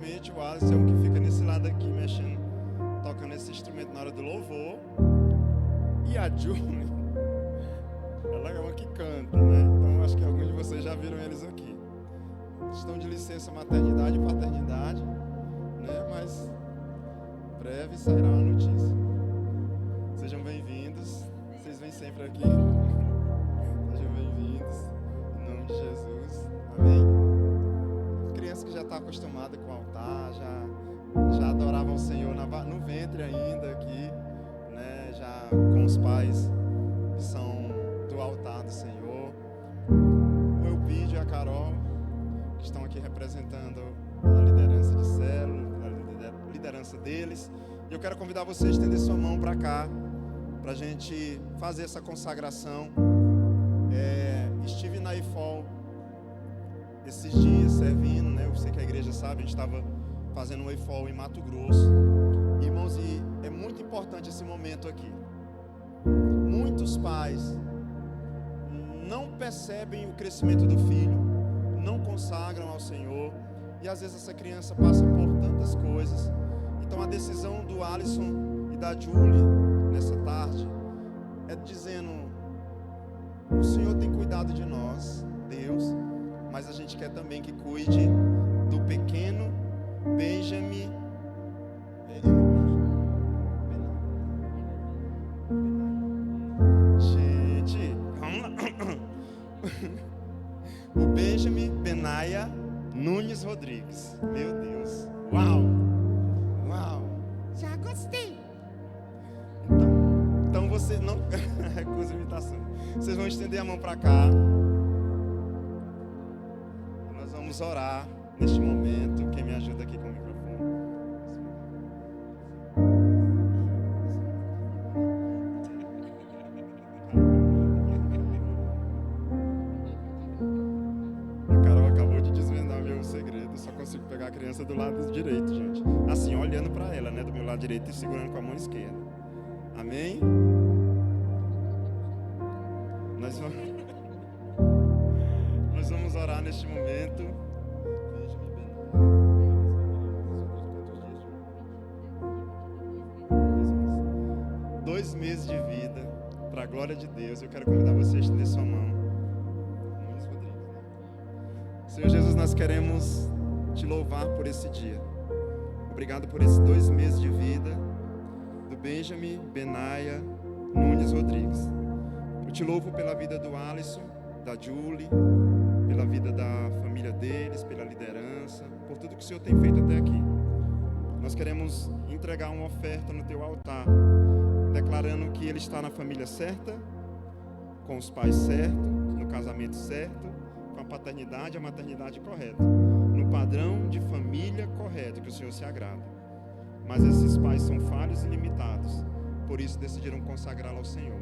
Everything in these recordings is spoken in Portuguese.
O Alisson é um que fica nesse lado aqui, mexendo, tocando esse instrumento na hora do louvor. E a Julie, ela é uma que canta, né? Então acho que alguns de vocês já viram eles aqui. Estão de licença maternidade e paternidade, né? Mas breve sairá uma notícia. Sejam bem-vindos. Vocês vêm sempre aqui. Sejam bem-vindos. Em nome de Jesus. Amém. Criança que já está acostumada com o altar, já adoravam o Senhor no ventre ainda aqui, né? Já com os pais que são do altar do Senhor. O Elpidio e a Carol, que estão aqui representando a liderança de célula, a liderança deles. E eu quero convidar você a estender sua mão para cá, para a gente fazer essa consagração. Estive na IFOL esses dias servindo, né? Eu sei que a igreja sabe, a gente estava fazendo um IFOL em Mato Grosso. Irmãos, e é muito importante esse momento aqui. Muitos pais não percebem o crescimento do filho, não consagram ao Senhor, e às vezes essa criança passa por tantas coisas. Então a decisão do Alisson e da Julie nessa tarde é dizendo: o Senhor tem cuidado de nós, Deus, mas a gente quer também que cuide do pequeno Benjamin. Gente, vamos lá. O Benjamin Benaia Nunes Rodrigues. Meu Deus. Uau. Uau. Já gostei. Então você não recusa imitação. Vocês vão estender a mão para cá. Nós vamos orar neste momento. Quem me ajuda aqui com o microfone? A Carol acabou de desvendar meu segredo. Só consigo pegar a criança do lado direito, gente. Assim, olhando para ela, né? Do meu lado direito e segurando com a mão esquerda. Amém? Nós vamos orar neste momento. 2 meses de vida, para a glória de Deus. Eu quero convidar você a estender sua mão. Senhor Jesus, nós queremos te louvar por esse dia. Obrigado por esses 2 meses de vida do Benjamin Benaia Nunes Rodrigues. Eu te louvo pela vida do Alisson, da Julie, pela vida da família deles, pela liderança, por tudo que o Senhor tem feito até aqui. Nós queremos entregar uma oferta no teu altar, declarando que ele está na família certa, com os pais certos, no casamento certo, com a paternidade e a maternidade correta, no padrão de família correto que o Senhor se agrada. Mas esses pais são falhos e limitados, por isso decidiram consagrá-lo ao Senhor.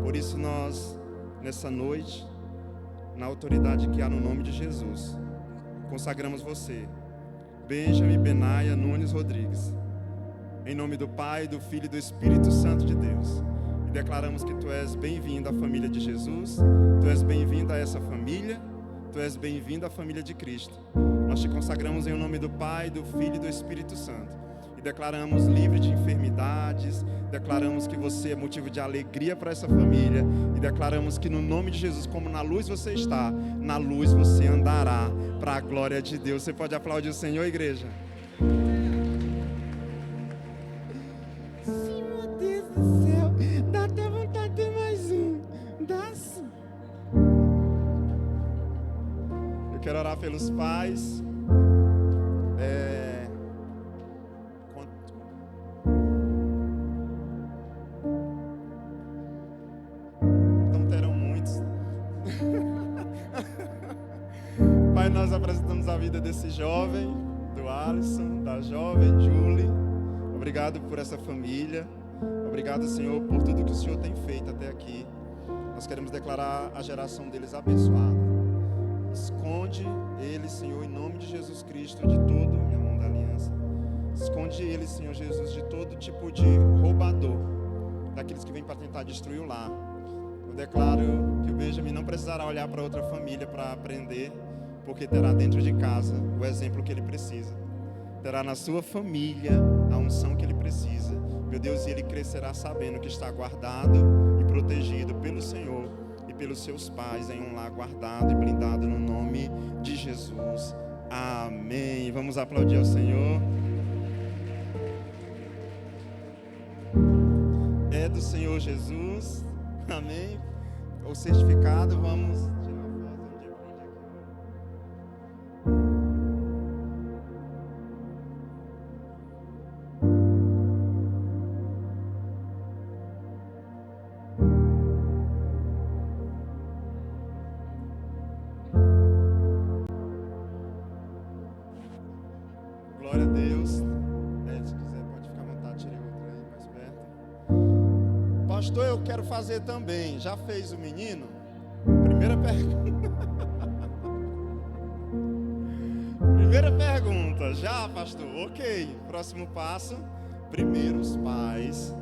Por isso nós, nessa noite, na autoridade que há no nome de Jesus, consagramos você, Benjamin Benaia Nunes Rodrigues, em nome do Pai, do Filho e do Espírito Santo de Deus. E declaramos que tu és bem-vindo à família de Jesus, tu és bem-vindo a essa família, tu és bem-vindo à família de Cristo. Nós te consagramos em nome do Pai, do Filho e do Espírito Santo. Declaramos livre de enfermidades, declaramos que você é motivo de alegria para essa família e declaramos que no nome de Jesus, como na luz você está, na luz você andará para a glória de Deus. Você pode aplaudir o Senhor, igreja? Sim, meu Deus do céu, dá até vontade de ter mais um. Dá sim. Eu quero orar pelos pais. Pai, nós apresentamos a vida desse jovem, do Alisson, da jovem Julie. Obrigado por essa família. Obrigado, Senhor, por tudo que o Senhor tem feito até aqui. Nós queremos declarar a geração deles abençoada. Esconde eles, Senhor, em nome de Jesus Cristo, de todo, minha mão da aliança. Esconde eles, Senhor Jesus, de todo tipo de roubador, daqueles que vêm para tentar destruir o lar. Eu declaro que o Benjamin não precisará olhar para outra família para aprender, porque terá dentro de casa o exemplo que ele precisa. terá na sua família a unção que ele precisa. Meu Deus, e ele crescerá sabendo que está guardado e protegido pelo Senhor e pelos seus pais em um lar guardado e blindado no nome de Jesus. Amém. Vamos aplaudir ao Senhor. É do Senhor Jesus. Amém. O certificado, vamos tirar a foto. Glória a Deus. Se quiser pode ficar à vontade, tirei outro aí mais perto. Pastor, eu quero fazer também. Já fez o menino? Primeira pergunta. Primeira pergunta. Já, pastor? Ok. Próximo passo. Primeiro, os pais,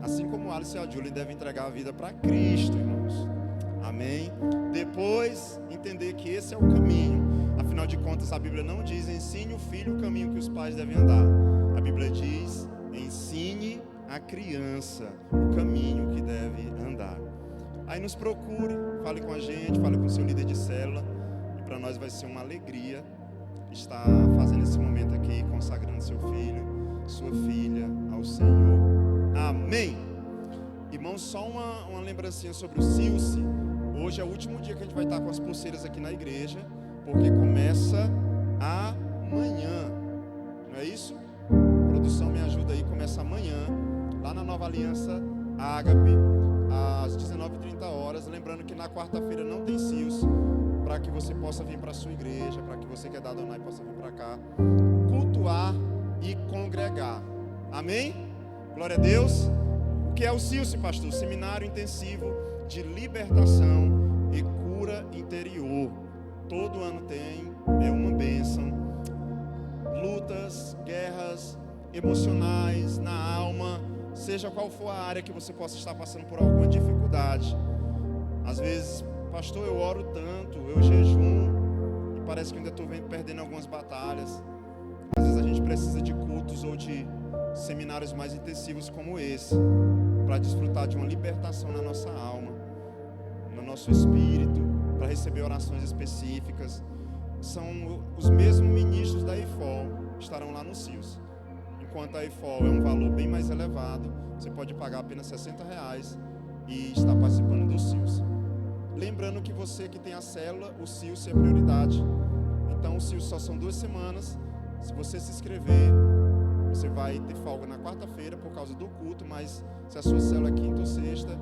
assim como Alice e a Julie, devem entregar a vida para Cristo, irmãos. Amém? Depois, entender que esse é o caminho. Afinal de contas, a Bíblia não diz ensine o filho o caminho que os pais devem andar. A Bíblia diz ensine a criança o caminho que deve andar. Aí nos procure, fale com a gente, fale com o seu líder de célula. E para nós vai ser uma alegria estar fazendo esse momento aqui, consagrando seu filho, sua filha ao Senhor. Amém. Irmãos, só uma lembrancinha sobre o Silce. Hoje é o último dia que a gente vai estar com as pulseiras aqui na igreja, porque começa amanhã. Não é isso? A produção me ajuda aí, começa amanhã, lá na Nova Aliança Ágape, às 19h30. Lembrando que na quarta-feira não tem Silce, para que você possa vir para a sua igreja, para que você que é da Adonai possa vir para cá, cultuar e congregar. Amém? Glória a Deus. O que é o Silce, pastor? Seminário intensivo de libertação e cura interior. Todo ano tem, é uma bênção. Lutas, guerras emocionais na alma, seja qual for a área que você possa estar passando por alguma dificuldade. Às vezes, pastor, eu oro tanto, eu jejum e parece que ainda estou perdendo algumas batalhas. Às vezes a gente precisa de cultos ou de seminários mais intensivos como esse, para desfrutar de uma libertação na nossa alma, no nosso espírito, para receber orações específicas. São os mesmos ministros da IFOL que estarão lá no Silce. Enquanto a IFOL é um valor bem mais elevado, você pode pagar apenas R$60 e estar participando do Silce. Lembrando que você que tem a célula, o Silce é prioridade. Então o Silce só são 2 semanas. Se você se inscrever, você vai ter folga na quarta-feira por causa do culto, mas se a sua célula é quinta ou sexta,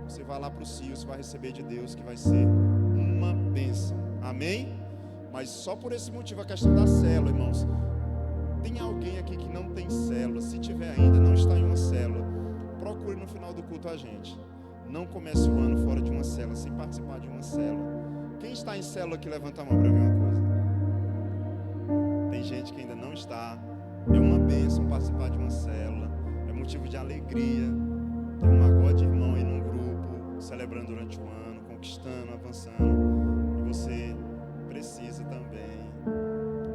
você vai lá para o Silce, vai receber de Deus, que vai ser uma bênção. Amém? Mas só por esse motivo, a questão da célula, irmãos. Tem alguém aqui que não tem célula? Se tiver ainda, não está em uma célula, procure no final do culto a gente. Não comece o ano fora de uma célula, sem participar de uma célula. Quem está em célula aqui, levanta a mão para ver uma coisa. Tem gente que ainda não está. É uma bênção participar de uma célula, é motivo de alegria. Tem um magode irmão aí num grupo, celebrando durante o ano, conquistando, avançando. E você precisa também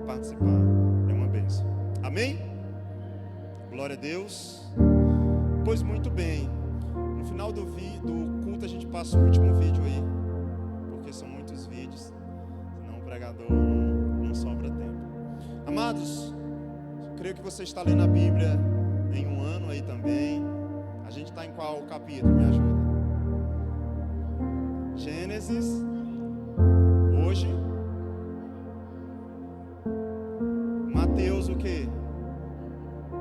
participar. É uma bênção. Amém? Glória a Deus. Pois muito bem. No final do culto a gente passa o último vídeo aí, porque são muitos vídeos, senão o pregador não sobra tempo. Amados, creio que você está lendo a Bíblia em um ano aí também. A gente está em qual capítulo? Me ajuda. Gênesis. Hoje. Mateus o quê?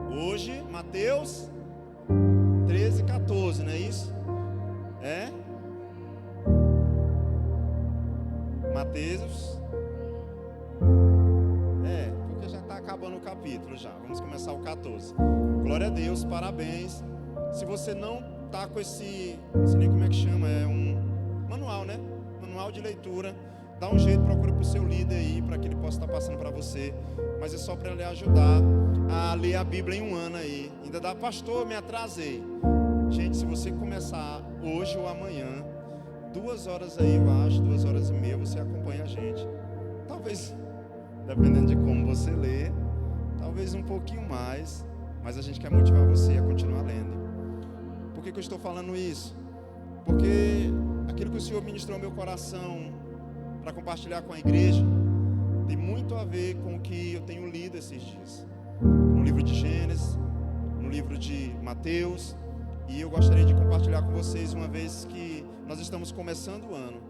Hoje, Mateus 13, 14, não é isso? É? Mateus. Porque já está acabando o capítulo já. Vamos começar o 14. Glória a Deus, parabéns. Se você não está com esse, não sei nem como é que chama, é um manual, né? Manual de leitura. Dá um jeito, procura para o seu líder aí, para que ele possa estar passando para você. Mas é só para ele ajudar a ler a Bíblia em um ano aí. Ainda dá, pastor, me atrasei. Gente, se você começar hoje ou amanhã, 2 horas aí, eu acho, 2h30, você acompanha a gente. Talvez, dependendo de como você lê, talvez um pouquinho mais, mas a gente quer motivar você a continuar lendo. Por que eu estou falando isso? Porque aquilo que o Senhor ministrou ao meu coração para compartilhar com a igreja tem muito a ver com o que eu tenho lido esses dias. No livro de Gênesis, no livro de Mateus, e eu gostaria de compartilhar com vocês, uma vez que nós estamos começando o ano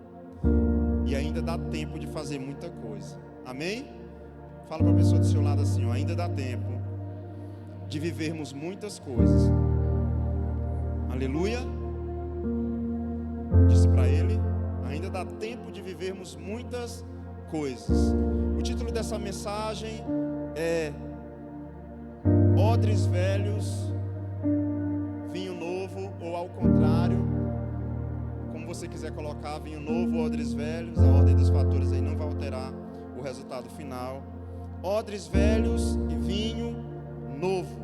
e ainda dá tempo de fazer muita coisa. Amém? Fala para a pessoa do seu lado assim, ó, ainda dá tempo de vivermos muitas coisas. Aleluia. Disse para ele, ainda dá tempo de vivermos muitas coisas. O título dessa mensagem é Odres Velhos, Vinho Novo, ou ao contrário, como você quiser colocar, vinho novo, odres velhos. A ordem dos fatores aí não vai alterar o resultado final. Odres velhos e vinho novo.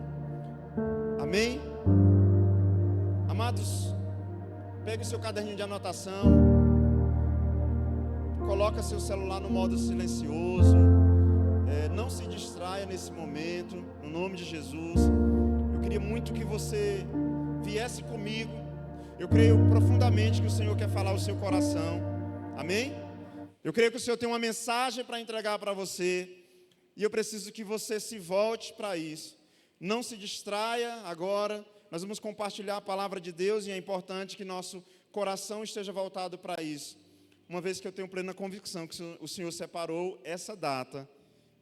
Amém? Amados, pegue o seu caderninho de anotação, coloca seu celular no modo silencioso, não se distraia nesse momento, no nome de Jesus. Eu queria muito que você viesse comigo. Eu creio profundamente que o Senhor quer falar ao seu coração. Amém? Eu creio que o Senhor tem uma mensagem para entregar para você, e eu preciso que você se volte para isso. Não se distraia agora. Nós vamos compartilhar a palavra de Deus, e é importante que nosso coração esteja voltado para isso, uma vez que eu tenho plena convicção que o Senhor separou essa data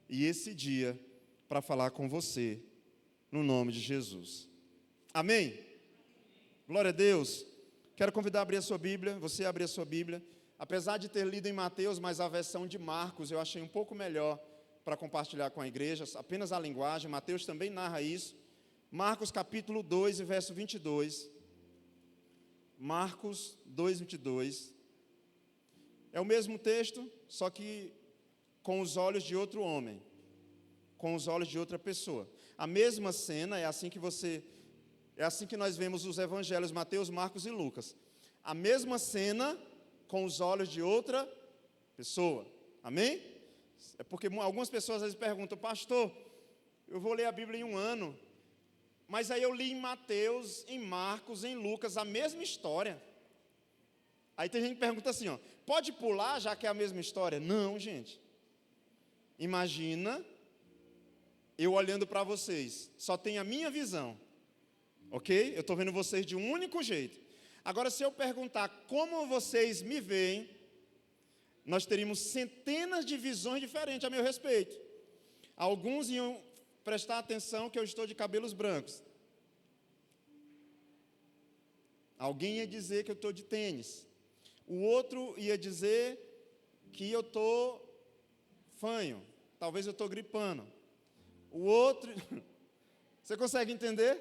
e esse dia para falar com você, no nome de Jesus. Amém? Glória a Deus. Quero convidar a abrir a sua Bíblia, você abrir a sua Bíblia. Apesar de ter lido em Mateus, mas a versão de Marcos eu achei um pouco melhor para compartilhar com a igreja, apenas a linguagem. Mateus também narra isso. Marcos capítulo 2 e verso 22. Marcos 2, 22. É o mesmo texto, só que com os olhos de outro homem, com os olhos de outra pessoa. A mesma cena, é assim que nós vemos os evangelhos, Mateus, Marcos e Lucas. A mesma cena com os olhos de outra pessoa. Amém? É porque algumas pessoas às vezes perguntam, pastor, eu vou ler a Bíblia em um ano, mas aí eu li em Mateus, em Marcos, em Lucas, a mesma história. Aí tem gente que pergunta assim, ó, pode pular já que é a mesma história? Não, gente. Imagina eu olhando para vocês, só tem a minha visão, ok? Eu estou vendo vocês de um único jeito. Agora, se eu perguntar como vocês me veem, nós teríamos centenas de visões diferentes a meu respeito. Alguns iam prestar atenção que eu estou de cabelos brancos. Alguém ia dizer que eu estou de tênis. O outro ia dizer que eu estou fanho. Talvez eu estou gripando. O outro... Você consegue entender?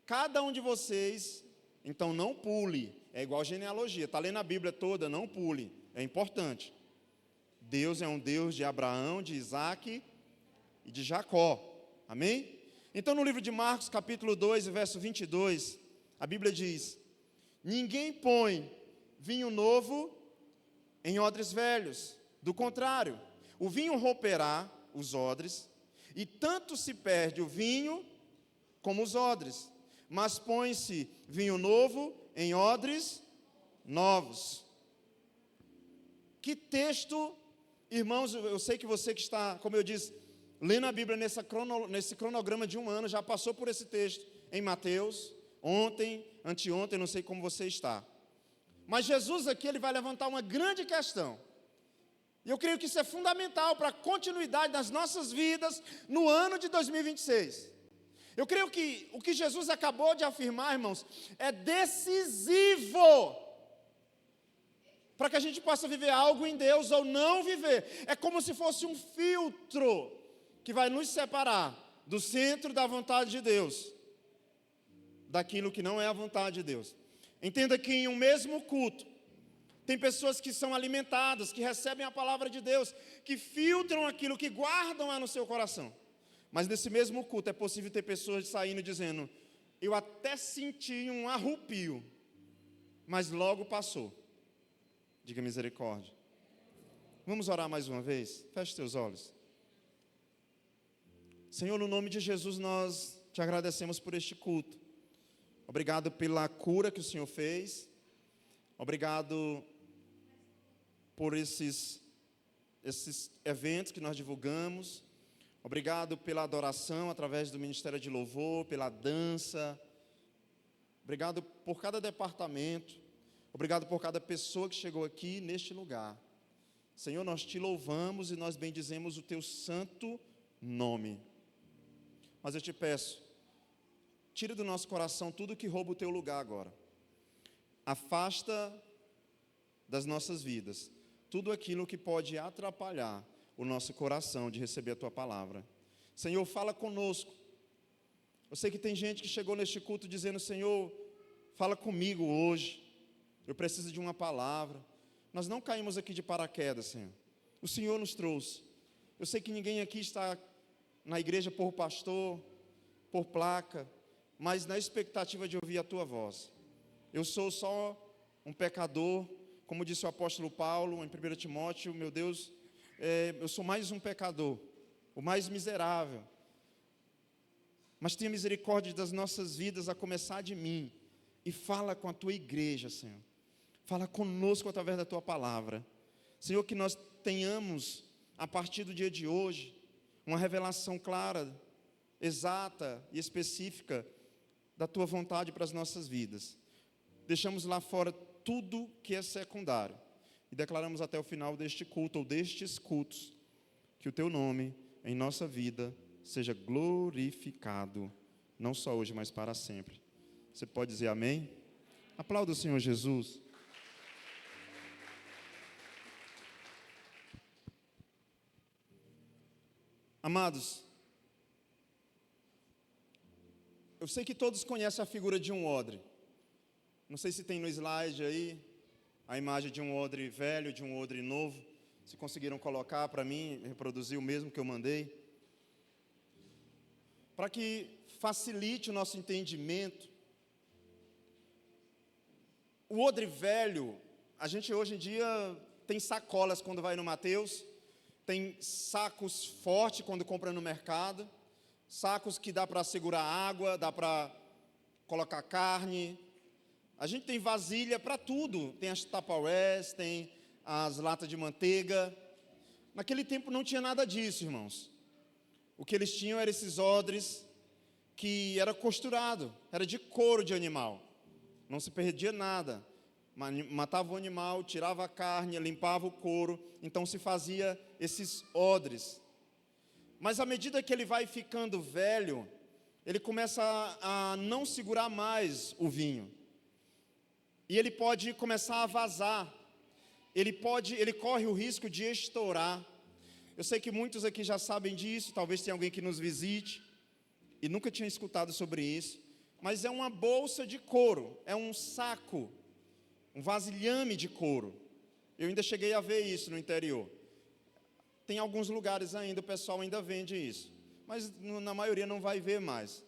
Cada um de vocês, então não pule. É igual genealogia. Está lendo a Bíblia toda, não pule. É importante. Deus é um Deus de Abraão, de Isaac e de Jacó. Amém? Então no livro de Marcos, capítulo 2, verso 22, a Bíblia diz, ninguém põe vinho novo em odres velhos. Do contrário, o vinho romperá os odres, e tanto se perde o vinho como os odres. Mas põe-se vinho novo em odres novos. Que texto, irmãos, eu sei que você que está, como eu disse, lendo a Bíblia nesse cronograma de um ano, já passou por esse texto em Mateus, ontem, anteontem, não sei como você está. Mas Jesus aqui, ele vai levantar uma grande questão. E eu creio que isso é fundamental para a continuidade das nossas vidas no ano de 2026. Eu creio que o que Jesus acabou de afirmar, irmãos, é decisivo para que a gente possa viver algo em Deus ou não viver. É como se fosse um filtro que vai nos separar do centro da vontade de Deus, daquilo que não é a vontade de Deus. Entenda que em um mesmo culto, tem pessoas que são alimentadas, que recebem a palavra de Deus, que filtram aquilo, que guardam lá no seu coração. Mas nesse mesmo culto é possível ter pessoas saindo dizendo, eu até senti um arrupio, mas logo passou. Diga misericórdia. Vamos orar mais uma vez? Feche seus olhos. Senhor, no nome de Jesus, nós te agradecemos por este culto. Obrigado pela cura que o Senhor fez. Obrigado por esses eventos que nós divulgamos. Obrigado pela adoração através do Ministério de Louvor, pela dança. Obrigado por cada departamento. Obrigado por cada pessoa que chegou aqui neste lugar. Senhor, nós te louvamos e nós bendizemos o teu santo nome. Mas eu te peço, tira do nosso coração tudo que rouba o teu lugar agora. Afasta das nossas vidas tudo aquilo que pode atrapalhar o nosso coração de receber a tua palavra. Senhor, fala conosco. Eu sei que tem gente que chegou neste culto dizendo: Senhor, fala comigo hoje, eu preciso de uma palavra. Nós não caímos aqui de paraquedas, Senhor. O Senhor nos trouxe. Eu sei que ninguém aqui está na igreja por pastor, por placa, mas na expectativa de ouvir a tua voz. Eu sou só um pecador, como disse o apóstolo Paulo em 1 Timóteo, meu Deus, eu sou mais um pecador, o mais miserável. Mas tenha misericórdia das nossas vidas, a começar de mim, e fala com a tua igreja, Senhor. Fala conosco através da tua palavra. Senhor, que nós tenhamos, a partir do dia de hoje, uma revelação clara, exata e específica da tua vontade para as nossas vidas. Deixamos lá fora tudo que é secundário e declaramos até o final deste culto, ou destes cultos, que o teu nome em nossa vida seja glorificado, não só hoje, mas para sempre. Você pode dizer amém? Aplauda o Senhor Jesus. Amados, eu sei que todos conhecem a figura de um odre. Não sei se tem no slide aí a imagem de um odre velho, de um odre novo. Se conseguiram colocar para mim, reproduzir o mesmo que eu mandei. Para que facilite o nosso entendimento, o odre velho, a gente hoje em dia tem sacolas quando vai no Mateus, tem sacos fortes quando compra no mercado, sacos que dá para segurar água, dá para colocar carne. A gente tem vasilha para tudo, tem as Tupperwares, tem as latas de manteiga. Naquele tempo não tinha nada disso, irmãos. O que eles tinham eram esses odres que era costurado, era de couro de animal. Não se perdia nada. Matava o animal, tirava a carne, limpava o couro, então se fazia esses odres. Mas à medida que ele vai ficando velho, ele começa a não segurar mais o vinho. E ele pode começar a vazar. Ele corre o risco de estourar. Eu sei que muitos aqui já sabem disso, talvez tenha alguém que nos visite e nunca tinha escutado sobre isso, mas é uma bolsa de couro, é um saco, um vasilhame de couro. Eu ainda cheguei a ver isso no interior. Tem alguns lugares ainda, o pessoal ainda vende isso, mas na maioria não vai ver mais.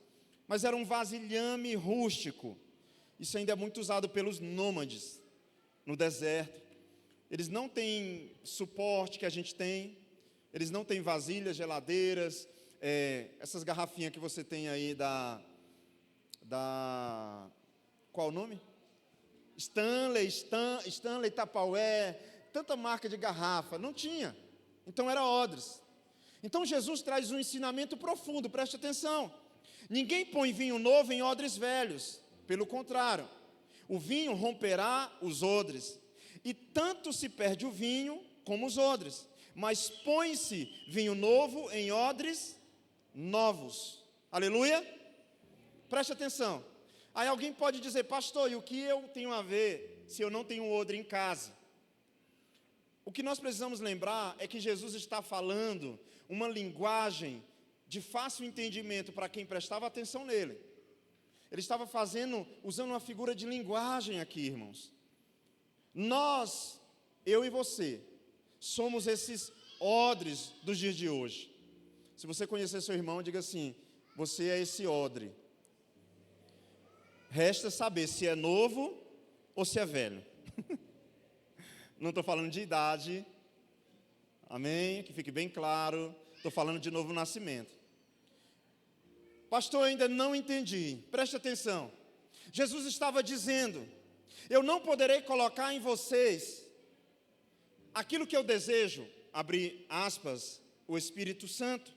Mas era um vasilhame rústico. Isso ainda é muito usado pelos nômades no deserto. Eles não têm suporte que a gente tem, eles não têm vasilhas, geladeiras, essas garrafinhas que você tem aí qual o nome? Stanley, Tupperware, tanta marca de garrafa, não tinha. Então era odres. Então Jesus traz um ensinamento profundo, preste atenção. Ninguém põe vinho novo em odres velhos, pelo contrário, o vinho romperá os odres, e tanto se perde o vinho como os odres, mas põe-se vinho novo em odres novos. Aleluia? Preste atenção. Aí alguém pode dizer: pastor, e o que eu tenho a ver se eu não tenho odre em casa? O que nós precisamos lembrar é que Jesus está falando uma linguagem de fácil entendimento para quem prestava atenção nele. Ele estava usando uma figura de linguagem aqui, irmãos. Nós, eu e você, somos esses odres dos dias de hoje. Se você conhecer seu irmão, diga assim: você é esse odre. Resta saber se é novo ou se é velho. Não estou falando de idade, amém? Que fique bem claro, estou falando de novo nascimento. Pastor, eu ainda não entendi. Preste atenção. Jesus estava dizendo: eu não poderei colocar em vocês aquilo que eu desejo, abrir aspas, o Espírito Santo,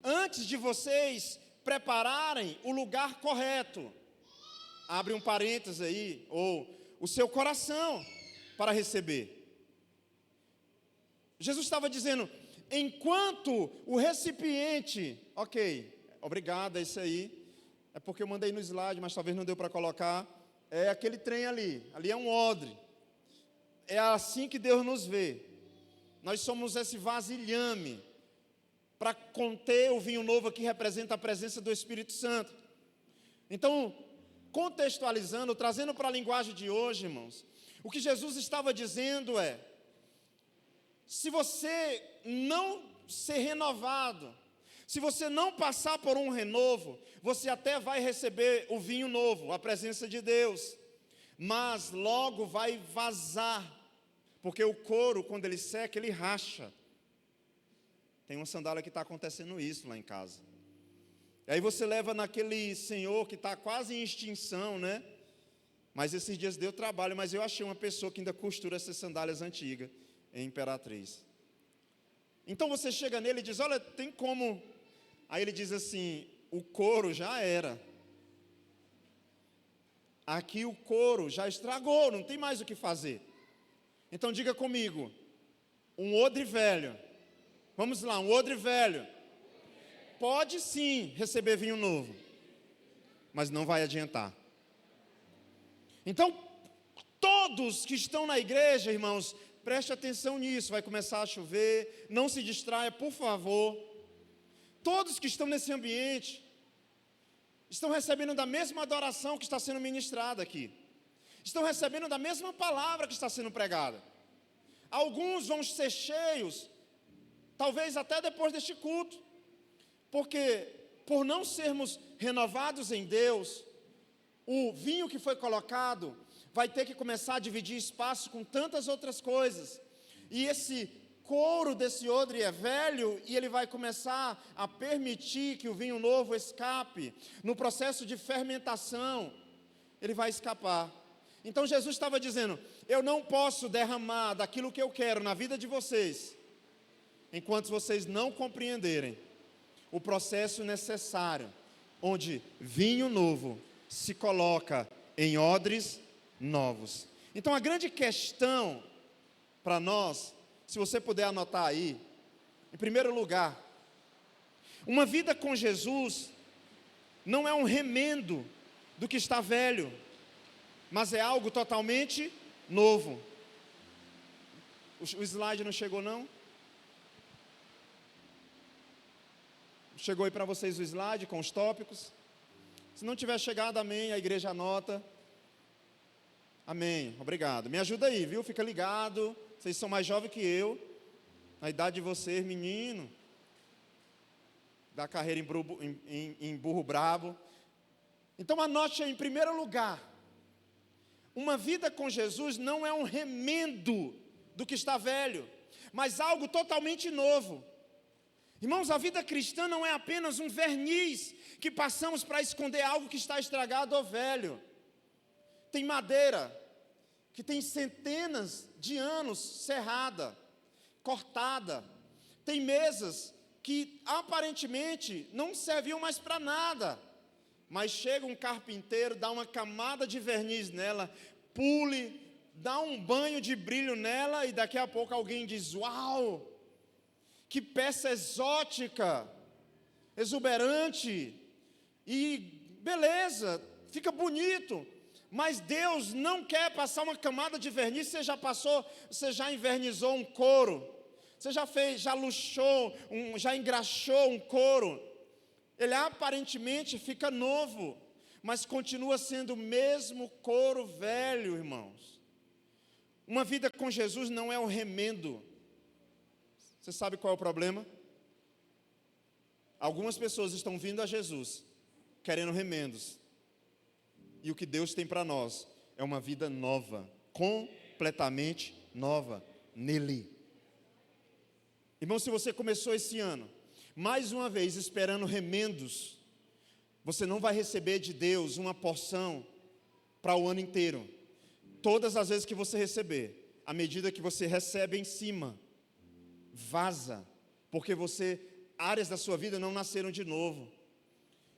antes de vocês prepararem o lugar correto, abre um parênteses aí, ou o seu coração para receber. Jesus estava dizendo, enquanto o recipiente, ok, obrigado, é isso aí, é porque eu mandei no slide, mas talvez não deu para colocar, é aquele trem ali é um odre, é assim que Deus nos vê, nós somos esse vasilhame, para conter o vinho novo que representa a presença do Espírito Santo. Então, contextualizando, trazendo para a linguagem de hoje, irmãos, o que Jesus estava dizendo é, se você não ser renovado, se você não passar por um renovo, você até vai receber o vinho novo, a presença de Deus, mas logo vai vazar, porque o couro, quando ele seca, ele racha. Tem uma sandália que está acontecendo isso lá em casa. E aí você leva naquele senhor que está quase em extinção, né? Mas esses dias deu trabalho, mas eu achei uma pessoa que ainda costura essas sandálias antigas, em Imperatriz. Então você chega nele e diz, olha, tem como... Aí ele diz assim, o couro já era. Aqui o couro já estragou, não tem mais o que fazer. Então diga comigo, um odre velho. Vamos lá, um odre velho. Pode sim receber vinho novo, mas não vai adiantar. Então, todos que estão na igreja, irmãos, preste atenção nisso, vai começar a chover, não se distraia, por favor. Todos que estão nesse ambiente, estão recebendo da mesma adoração que está sendo ministrada aqui. Estão recebendo da mesma palavra que está sendo pregada. Alguns vão ser cheios, talvez até depois deste culto, porque por não sermos renovados em Deus, o vinho que foi colocado vai ter que começar a dividir espaço com tantas outras coisas, e esse couro desse odre é velho, e ele vai começar a permitir que o vinho novo escape, no processo de fermentação, ele vai escapar. Então Jesus estava dizendo, eu não posso derramar daquilo que eu quero na vida de vocês, enquanto vocês não compreenderem o processo necessário, onde vinho novo se coloca em odres novos. Então a grande questão para nós, se você puder anotar aí, em primeiro lugar, uma vida com Jesus não é um remendo do que está velho, mas é algo totalmente novo. O slide não chegou não? Chegou aí para vocês o slide com os tópicos? Se não tiver chegado, amém, a igreja anota. Amém, obrigado. Me ajuda aí, viu? Fica ligado. Vocês são mais jovens que eu. Na idade de vocês, menino. Da carreira em burro brabo. Então anote aí, em primeiro lugar. Uma vida com Jesus não é um remendo do que está velho, mas algo totalmente novo. Irmãos, a vida cristã não é apenas um verniz que passamos para esconder algo que está estragado ou velho. Tem madeira que tem centenas de anos serrada, cortada. Tem mesas que aparentemente não serviam mais para nada. Mas chega um carpinteiro, dá uma camada de verniz nela, pule, dá um banho de brilho nela e daqui a pouco alguém diz, uau! Que peça exótica, exuberante, e beleza, fica bonito, mas Deus não quer passar uma camada de verniz. Você já invernizou um couro, você já luxou, já engraxou um couro, ele aparentemente fica novo, mas continua sendo o mesmo couro velho, irmãos. Uma vida com Jesus não é um remendo. Você sabe qual é o problema? Algumas pessoas estão vindo a Jesus querendo remendos. E o que Deus tem para nós é uma vida nova, completamente nova nele. Irmão, se você começou esse ano, mais uma vez esperando remendos, você não vai receber de Deus uma porção para o ano inteiro. Todas as vezes que você receber, à medida que você recebe em cima, vaza, porque áreas da sua vida não nasceram de novo.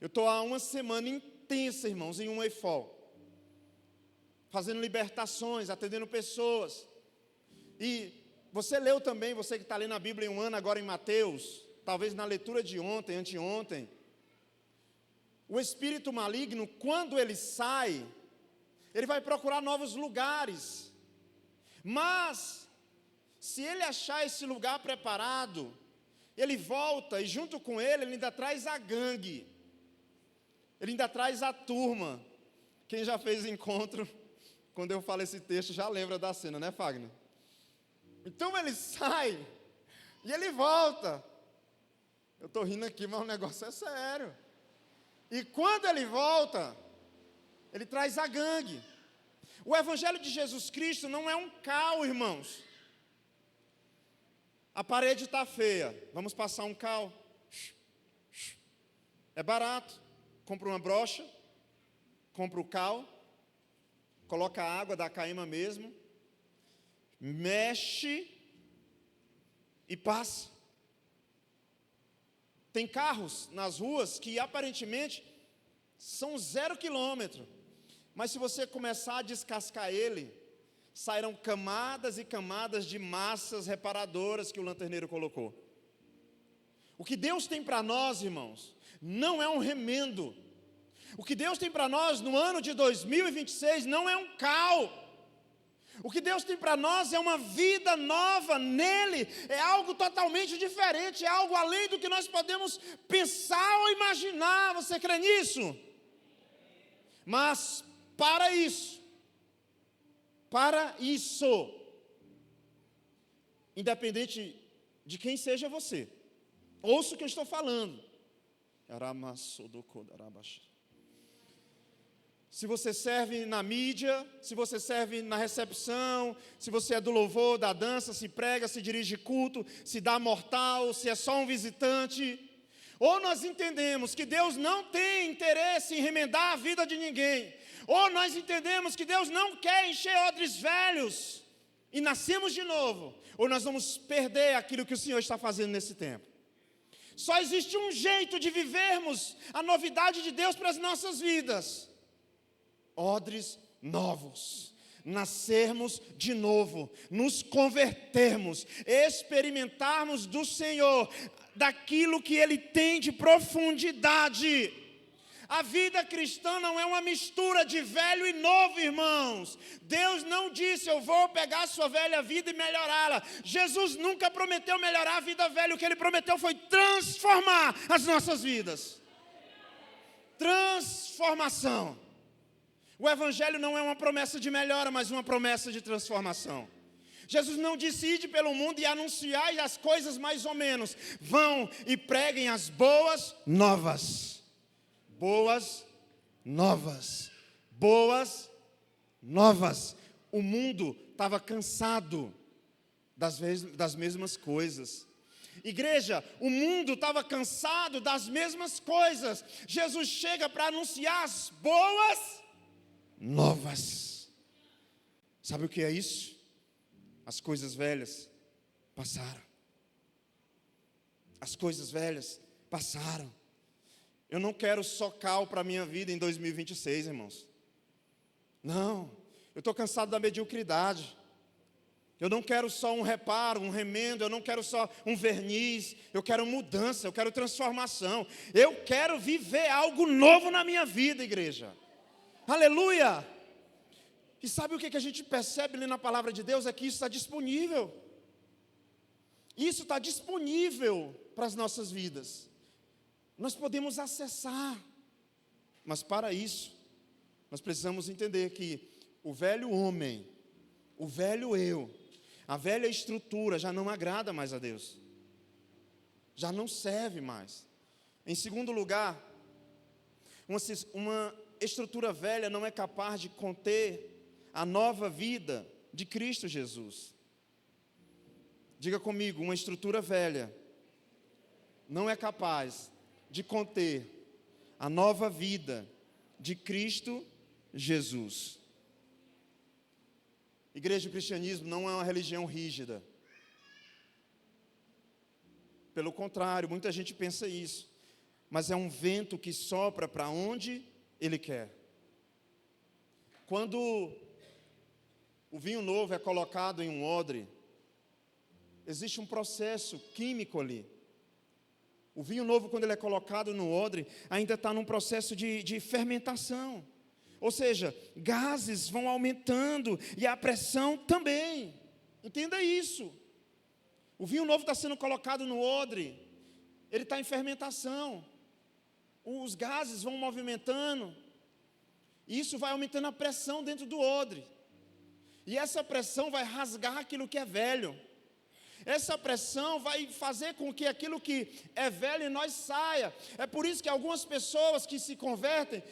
Eu estou há uma semana intensa, irmãos, em um EFOL, fazendo libertações, atendendo pessoas. E você leu também, você que está lendo a Bíblia em um ano agora em Mateus, talvez na leitura de ontem, anteontem, o espírito maligno, quando ele sai, ele vai procurar novos lugares, mas se ele achar esse lugar preparado, ele volta e junto com ele ainda traz a gangue, ele ainda traz a turma. Quem já fez encontro, quando eu falo esse texto, já lembra da cena, né, Fagner? Então ele sai e ele volta. Eu estou rindo aqui, mas o negócio é sério. E quando ele volta, ele traz a gangue. O Evangelho de Jesus Cristo não é um cal, irmãos. A parede está feia, vamos passar um cal. É barato. Compra uma brocha, compra o cal, coloca a água da caima mesmo, mexe e passa. Tem carros nas ruas que aparentemente são 0 quilômetro, mas se você começar a descascar ele, sairão camadas e camadas de massas reparadoras que o lanterneiro colocou. O que Deus tem para nós, irmãos, não é um remendo. O que Deus tem para nós no ano de 2026 não é um cal. O que Deus tem para nós é uma vida nova nele, é algo totalmente diferente, é algo além do que nós podemos pensar ou imaginar. Você crê nisso? Mas para isso, independente de quem seja você, ouça o que eu estou falando. Se você serve na mídia, se você serve na recepção, se você é do louvor, da dança, se prega, se dirige culto, se dá mortal, se é só um visitante, ou nós entendemos que Deus não tem interesse em remendar a vida de ninguém, ou nós entendemos que Deus não quer encher odres velhos e nascemos de novo, ou nós vamos perder aquilo que o Senhor está fazendo nesse tempo. Só existe um jeito de vivermos a novidade de Deus para as nossas vidas: odres novos, nascermos de novo, nos convertermos, experimentarmos do Senhor, daquilo que Ele tem de profundidade. A vida cristã não é uma mistura de velho e novo, irmãos. Deus não disse: eu vou pegar a sua velha vida e melhorá-la. Jesus nunca prometeu melhorar a vida velha. O que Ele prometeu foi transformar as nossas vidas. Transformação. O Evangelho não é uma promessa de melhora, mas uma promessa de transformação. Jesus não disse: ide pelo mundo e anunciai as coisas mais ou menos. Vão e preguem as boas novas. Boas novas. Boas novas. O mundo estava cansado das mesmas coisas. Igreja, o mundo estava cansado das mesmas coisas. Jesus chega para anunciar as boas novas. Sabe o que é isso? As coisas velhas passaram. As coisas velhas passaram. Eu não quero só cal para a minha vida em 2026, irmãos. Não, eu estou cansado da mediocridade. Eu não quero só um reparo, um remendo, eu não quero só um verniz. Eu quero mudança, eu quero transformação. Eu quero viver algo novo na minha vida, igreja. Aleluia! E sabe o que a gente percebe ali na palavra de Deus? É que isso está disponível. Isso está disponível para as nossas vidas. Nós podemos acessar. Mas para isso, nós precisamos entender que o velho homem, o velho eu, a velha estrutura já não agrada mais a Deus. Já não serve mais. Em segundo lugar, uma estrutura velha não é capaz de conter a nova vida de Cristo Jesus. Diga comigo: uma estrutura velha não é capaz de conter a nova vida de Cristo Jesus. Igreja, o cristianismo não é uma religião rígida. Pelo contrário, muita gente pensa isso. Mas é um vento que sopra para onde Ele quer. Quando o vinho novo é colocado em um odre, existe um processo químico ali. O vinho novo, quando ele é colocado no odre, ainda está num processo de fermentação. Ou seja, gases vão aumentando e a pressão também. Entenda isso. O vinho novo está sendo colocado no odre, ele está em fermentação. Os gases vão movimentando, e isso vai aumentando a pressão dentro do odre. E essa pressão vai rasgar aquilo que é velho. Essa pressão vai fazer com que aquilo que é velho em nós saia. É por isso que algumas pessoas que se convertem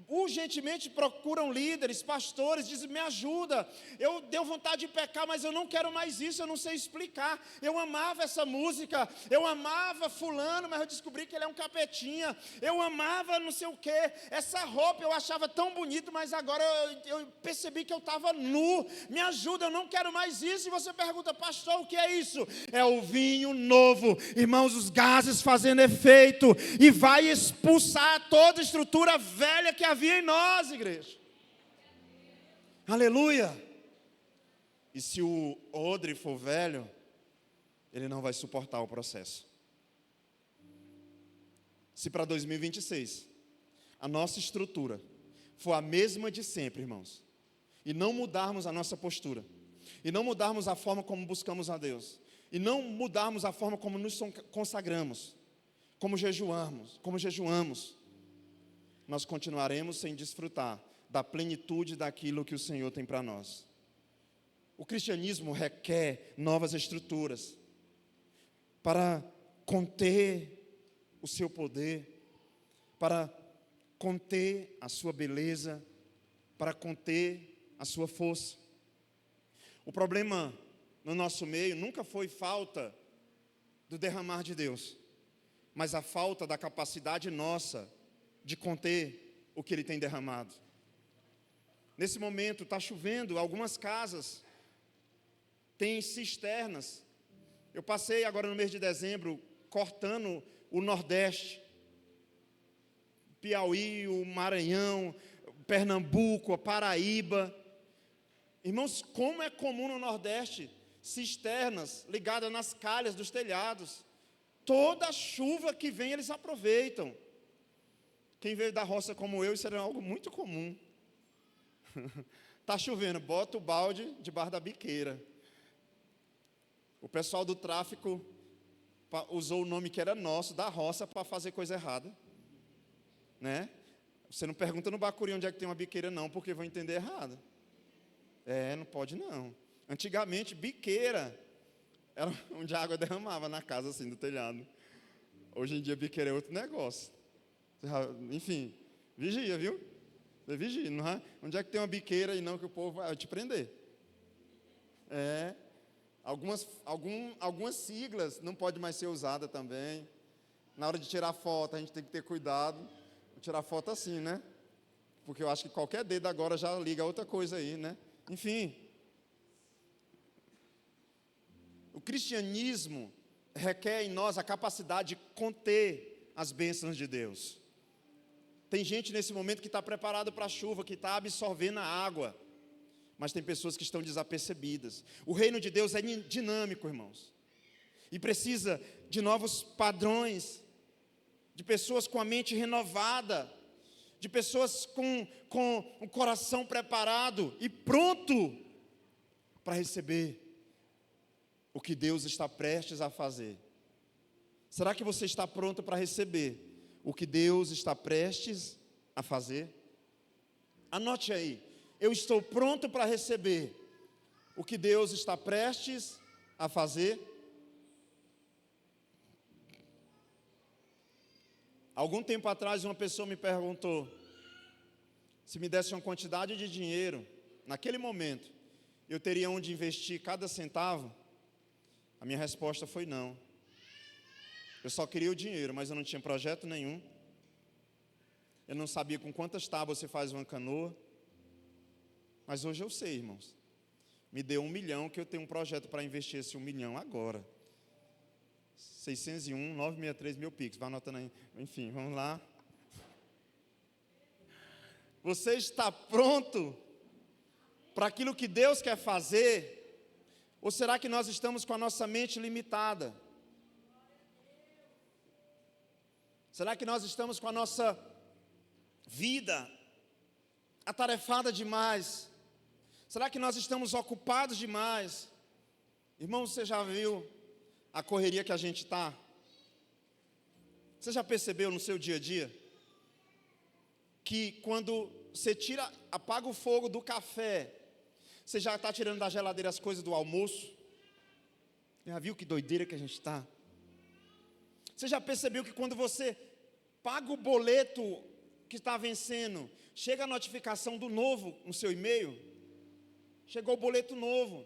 urgentemente procuram líderes, pastores, dizem: me ajuda, eu deu vontade de pecar, mas eu não quero mais isso, eu não sei explicar. Eu amava essa música, eu amava fulano, mas eu descobri que ele é um capetinha. Eu amava não sei o que, essa roupa eu achava tão bonita, mas agora eu percebi que eu estava nu. Me ajuda, eu não quero mais isso. E você pergunta: pastor, o que é isso? É o vinho novo, irmãos, os gases fazendo efeito, e vai expulsar toda a estrutura velha que havia em nós, igreja. Aleluia. E se o odre for velho, ele não vai suportar o processo. Se para 2026 a nossa estrutura for a mesma de sempre, irmãos, e não mudarmos a nossa postura, e não mudarmos a forma como buscamos a Deus, e não mudarmos a forma como nos consagramos, como jejuamos, nós continuaremos sem desfrutar da plenitude daquilo que o Senhor tem para nós. O cristianismo requer novas estruturas para conter o seu poder, para conter a sua beleza, para conter a sua força. O problema no nosso meio nunca foi falta do derramar de Deus, mas a falta da capacidade nossa de conter o que Ele tem derramado. Nesse momento está chovendo, algumas casas têm cisternas. Eu passei agora no mês de dezembro cortando o Nordeste, Piauí, o Maranhão, Pernambuco, a Paraíba. Irmãos, como é comum no Nordeste cisternas ligadas nas calhas dos telhados. Toda chuva que vem eles aproveitam. Quem veio da roça como eu, isso era algo muito comum. Está chovendo, bota o balde debaixo da biqueira. O pessoal do tráfico usou o nome que era nosso, da roça, para fazer coisa errada. Né? Você não pergunta no Bacuri onde é que tem uma biqueira, não, porque vão entender errado. Não pode não. Antigamente, biqueira era onde a água derramava na casa, assim, do telhado. Hoje em dia, biqueira é outro negócio. Enfim, vigia, viu? Vigia, não é? Onde é que tem uma biqueira e não que o povo vai te prender? Algumas siglas não podem mais ser usadas também. Na hora de tirar foto, a gente tem que ter cuidado. Vou tirar foto assim, né? Porque eu acho que qualquer dedo agora já liga a outra coisa aí, né? Enfim. O cristianismo requer em nós a capacidade de conter as bênçãos de Deus. Tem gente nesse momento que está preparado para a chuva, que está absorvendo a água, mas tem pessoas que estão desapercebidas. O reino de Deus é dinâmico, irmãos, e precisa de novos padrões, de pessoas com a mente renovada, de pessoas com o coração preparado e pronto para receber o que Deus está prestes a fazer. Será que você está pronto para receber o que Deus está prestes a fazer? Anote aí: eu estou pronto para receber o que Deus está prestes a fazer. Algum tempo atrás, uma pessoa me perguntou se me desse uma quantidade de dinheiro, naquele momento, eu teria onde investir cada centavo. A minha resposta foi não. Eu só queria o dinheiro, mas eu não tinha projeto nenhum. Eu não sabia com quantas tábuas você faz uma canoa. Mas hoje eu sei, irmãos. Me deu 1 milhão, que eu tenho um projeto para investir esse 1 milhão agora. 601, 963 mil Pix. Vai anotando aí. Enfim, vamos lá. Você está pronto para aquilo que Deus quer fazer? Ou será que nós estamos com a nossa mente limitada? Será que nós estamos com a nossa vida atarefada demais? Será que nós estamos ocupados demais? Irmão, você já viu a correria que a gente está? Você já percebeu no seu dia a dia que quando você apaga o fogo do café, você já está tirando da geladeira as coisas do almoço? Já viu que doideira que a gente está? Você já percebeu que quando você paga o boleto que está vencendo, chega a notificação do novo no seu e-mail? Chegou o boleto novo.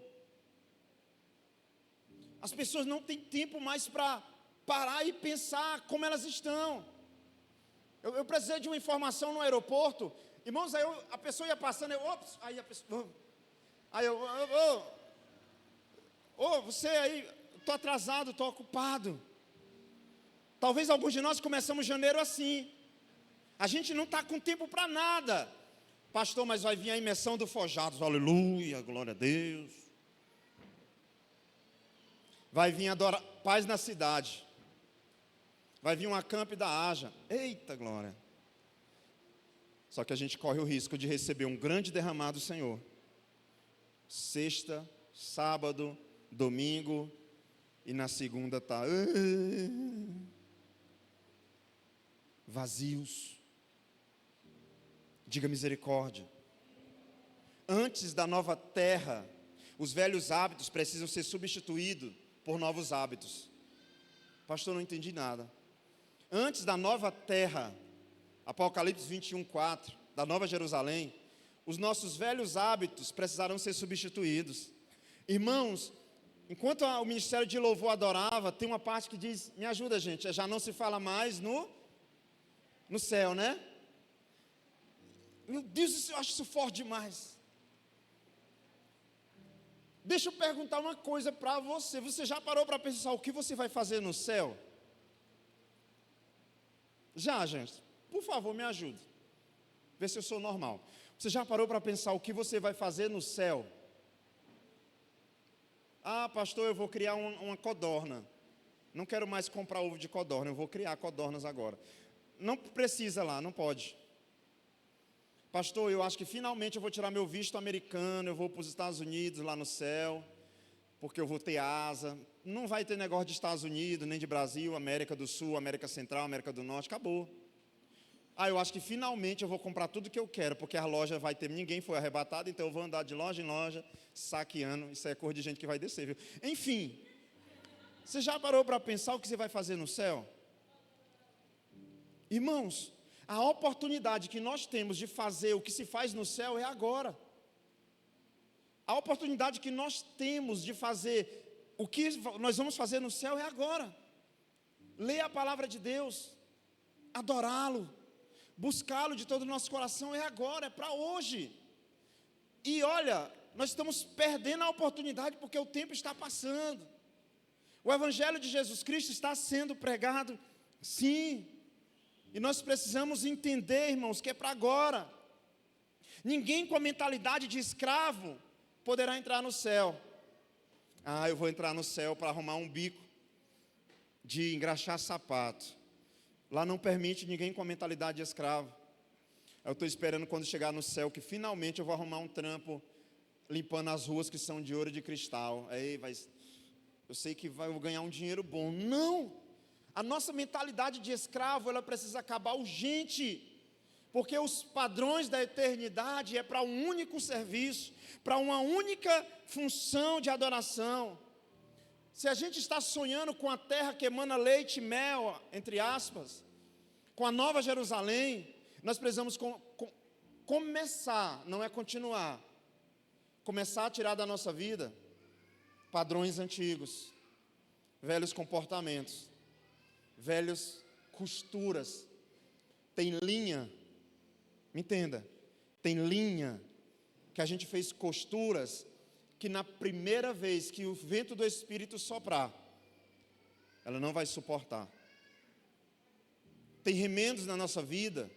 As pessoas não têm tempo mais para parar e pensar como elas estão. Eu precisei de uma informação no aeroporto. Irmãos, aí a pessoa ia passando, aí a pessoa... você aí, estou atrasado, estou ocupado. Talvez alguns de nós começamos janeiro assim. A gente não está com tempo para nada. Pastor, mas vai vir a imersão do Forjados. Aleluia, glória a Deus. Vai vir paz na cidade. Vai vir um acampe da Haja. Eita glória. Só que a gente corre o risco de receber um grande derramado do Senhor. Sexta, sábado, domingo, e na segunda está vazios. Diga misericórdia. Antes da nova terra, os velhos hábitos precisam ser substituídos por novos hábitos. Pastor, não entendi nada. Antes da nova terra, Apocalipse 21:4, da Nova Jerusalém, os nossos velhos hábitos precisarão ser substituídos. Irmãos, enquanto o ministério de louvor adorava, tem uma parte que diz, me ajuda gente, já não se fala mais no céu, né? Meu Deus, eu acho isso forte demais. Deixa eu perguntar uma coisa para você. Você já parou para pensar o que você vai fazer no céu? Já, gente. Por favor, me ajude. Vê se eu sou normal. Você já parou para pensar o que você vai fazer no céu? Ah, pastor, eu vou criar uma codorna. Não quero mais comprar ovo de codorna, eu vou criar codornas agora. Não precisa lá, não pode. Pastor, eu acho que finalmente eu vou tirar meu visto americano, eu vou para os Estados Unidos, lá no céu, porque eu vou ter asa. Não vai ter negócio de Estados Unidos, nem de Brasil, América do Sul, América Central, América do Norte, acabou. Ah, eu acho que finalmente eu vou comprar tudo que eu quero, porque a loja vai ter, ninguém foi arrebatado, então eu vou andar de loja em loja, saqueando. Isso é cor de gente que vai descer, viu? Enfim, você já parou para pensar o que você vai fazer no céu? Irmãos, a oportunidade que nós temos de fazer o que se faz no céu é agora. A oportunidade que nós temos de fazer o que nós vamos fazer no céu é agora. Ler a palavra de Deus, adorá-lo, buscá-lo de todo o nosso coração é agora, é para hoje. E olha, nós estamos perdendo a oportunidade porque o tempo está passando. O Evangelho de Jesus Cristo está sendo pregado, sim. E nós precisamos entender, irmãos, que é para agora. Ninguém com a mentalidade de escravo poderá entrar no céu. Ah, eu vou entrar no céu para arrumar um bico de engraxar sapato. Lá não permite ninguém com a mentalidade de escravo. Eu estou esperando quando chegar no céu que finalmente eu vou arrumar um trampo limpando as ruas que são de ouro e de cristal. Aí eu sei que vou ganhar um dinheiro bom. Não! A nossa mentalidade de escravo, ela precisa acabar urgente, porque os padrões da eternidade é para um único serviço, para uma única função de adoração. Se a gente está sonhando com a terra que emana leite e mel, entre aspas, com a Nova Jerusalém, nós precisamos começar, não é continuar, começar a tirar da nossa vida padrões antigos, velhos comportamentos, velhas costuras. Tem linha Me entenda. Tem linha que a gente fez costuras que na primeira vez que o vento do Espírito soprar, ela não vai suportar. Tem remendos na nossa vida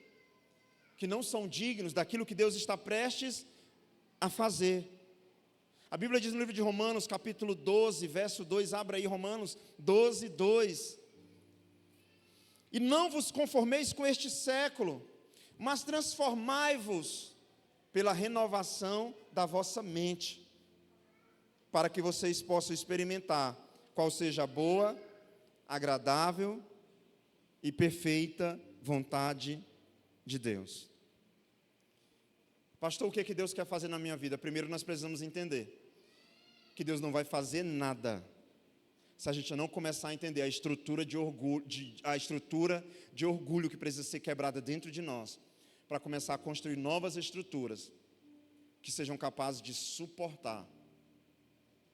que não são dignos daquilo que Deus está prestes a fazer. A Bíblia diz no livro de Romanos, capítulo 12, verso 2, abra aí Romanos 12, 2. E não vos conformeis com este século, mas transformai-vos pela renovação da vossa mente, para que vocês possam experimentar qual seja a boa, agradável e perfeita vontade de Deus. Pastor, o que é que Deus quer fazer na minha vida? Primeiro nós precisamos entender que Deus não vai fazer nada se a gente não começar a entender a estrutura de orgulho que precisa ser quebrada dentro de nós, para começar a construir novas estruturas que sejam capazes de suportar,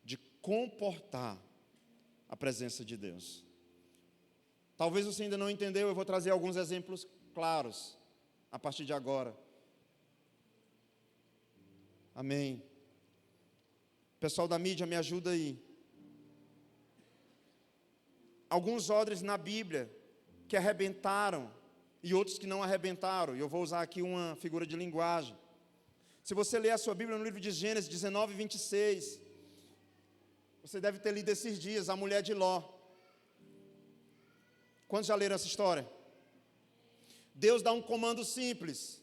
de comportar a presença de Deus. Talvez você ainda não entendeu, eu vou trazer alguns exemplos claros a partir de agora. Amém. Pessoal da mídia, me ajuda aí. Alguns odres na Bíblia que arrebentaram e outros que não arrebentaram. E eu vou usar aqui uma figura de linguagem. Se você ler a sua Bíblia no livro de Gênesis 19, 26, você deve ter lido esses dias a mulher de Ló. Quantos já leram essa história? Deus dá um comando simples.